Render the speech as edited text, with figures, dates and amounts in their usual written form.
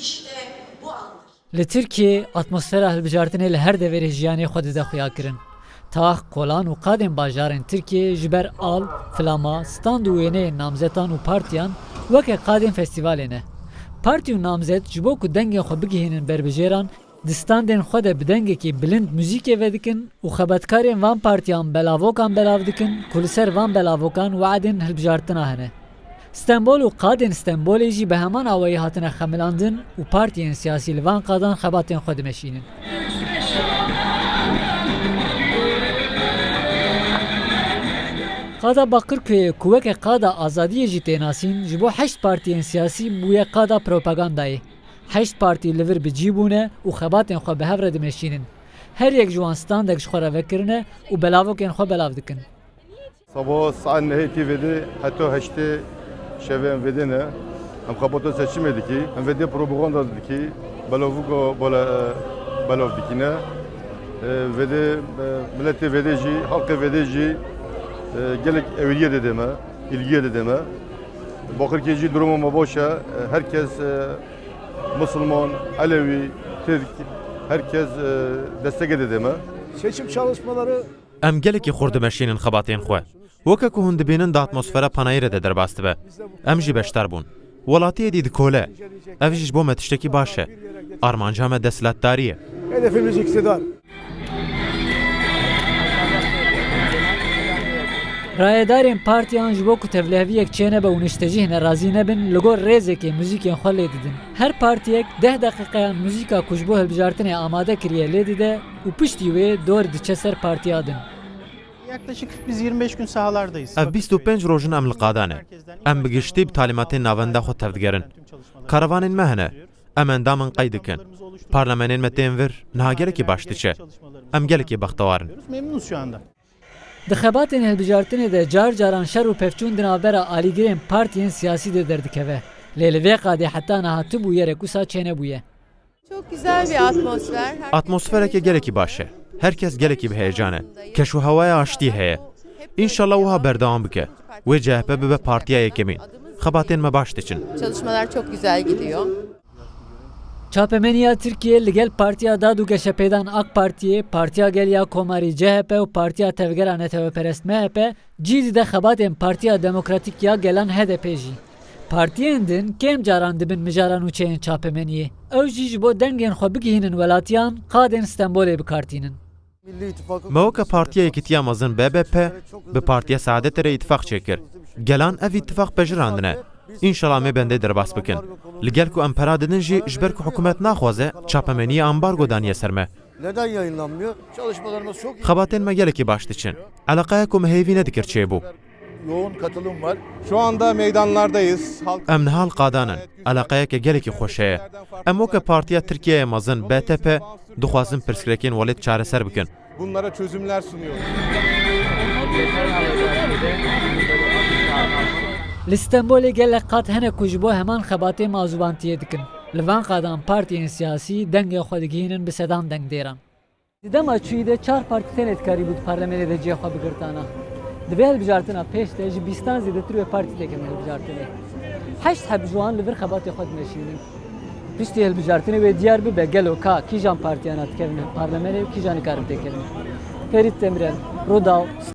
İşte bu andır. Li Tirkiye atmosfera hilbijartinê li her deverê jiyanê xwe dide xuya kirin. Tax, Kolan û qadên bajarên Tirkiye ji ber al, flama, stand û wêneyên namzetan û partiyan weke qadên festîvalê ne. Partî û namzet ji bo ku dengên xwe bigihînin berbijêran, di standên xwe de bi dengekî bilind muzîkê vedikin û xebetkarên van partiyan belavokan belav dikin ku li ser van belavokan weadên hilbijartina hene. Stenbol û qadên Stenbolê jî bi heman awayî hatine xemilandin û partiyên siyasî li van qadan xebatên xwe dimeşînin. Qada Bakırköyê ku weke qada azadiyê jî tênasîn ji bo heşt partiyên siyasî bûye qada propagandayê. Heşt partî li vir bi cî bûne û xebatên xwe bi hev re dimeşînin. Her yek ji wan standek ji xwe re vekirine û belavokên xwe belav dikin. Sabah saat neheti vedi hatta heşte şeven vedene hem kapato seçim ediki hem vedi propaganda diki belavugo belav dikine vedi milleti vedeci halkı vedeci gelek evliye dedeme ilgiye dedeme Bakırköy'ci durumuma boşa herkes Müslüman, Alevi, Türk herkes destek dedeme. Seçim çalışmaları Em gelekî xwe dimeşînin xebatên xwe. Weke ku hûn dibînin di atmosfera panayîrê de derbas dibe. Em jî beşdar bûn. Welatiyê dî dikole. Ev jî ji bo me tiştekî baş e. Armanca me desthilatdarî ye. hedefimiz iktidar. Rayedarên partiyan ji bo ku tevliheviyek çênebe û niştecî hine razî nebin li gor rêzekê muzîkên xwe lê didin. Her partiyek 10 deqîqeyan muzîka ku ji bo hilbijartinê amade kiriye lê dide û piştî wê dor diçe ser partiya din. Yaklaşık biz 25 gün sahalardayız. Ev 25 rojin em li qadan e. Em bi giştî bi talimatên navenda xwe tevdigerin. Karavanên me hene. Em endamên qey dikin. Parlamenên me tên vir niha gelekî baş diçe. Em gelekî bextewarin. Memnunuz şu anda. Di xebatên hilbijartinê de car caran şer û pevçûn di navbera alîgirên partiyên siyasî de derdikeve. Lê li vê qadê heta niha tibû yerek wisa çênebûye. Çok güzel bir atmosfer. Atmosfereke gelekî baş e. Herkes gelekî bi heyecan e. Keş û hewaya aştî heye. İnşallah wiha berdewam bike. Wê CHP bibe partiya yekemîn. Xebatên me baş diçin. Çalışmalar çok güzel gidiyor. Çapemeniya Tirkiye li gel Partiya Dad û Geşepêdan AK Partiyê, Partiya Geliya Komarî CHP û Partiya Tevgera Netewperest MHP cî dide xebatên Partiya Demokratîk ya gelan HDP jî. Partiyên din kêm caran dibin mijaran û çeyên çapemeniyê. Ew jî ji bo dengên xwe bigihînin welatiyan qadên Stenbolê bikartînin. Me weke Partiya Yekîtiya Mezin BBP bi Partiya Saadetê re îtifaq çêkir. Gelan ev îtifaq pejirandine. İnşallah me bendê derbas bikin. Li gel ku em pera didin jî ji ber ku hikûmet naxwaze çapemeniya ambargo daniye ser me. Neden yayınlanmıyor? Çalışmalarımız çok iyi. Xebatên me gelekî baş diçin. Eleqeya ku me hêvî nedikir çêbû. Yoğun katılım var. Şu anda meydanlardayız. Halk Em nihal qadanin. Eleqeyeke gelekî xweş heye. Em weke Partiya Tirkiyeyê mezin BTP dixwazin pirsgirêkên welêt çareser bikin. bunlara çözümler sunuyor. Li Stenbolê gelek qat hene ku ji bo heman xebatê mazûbantiyê dikin. Li van qadan partiyên siyasî dengê xwe digihînin bi sedan deng dêran. Di dema çûyî de 4 partî tenê dikarî bû di parlemenê de cê xwe bigirtana. Di vê hilbijartina pêş de ji 20 zêdetir wê partî tekin hilbijartinê. Heşt heb ji wan li vir xebatê xwe dimeşînin. Piştî hilbijartinê wê diyar bibe gelo ka kîjan partiyana dikevin parlemenê û kîjan nikarin têkevin. Ferit Demirel, Rodaw.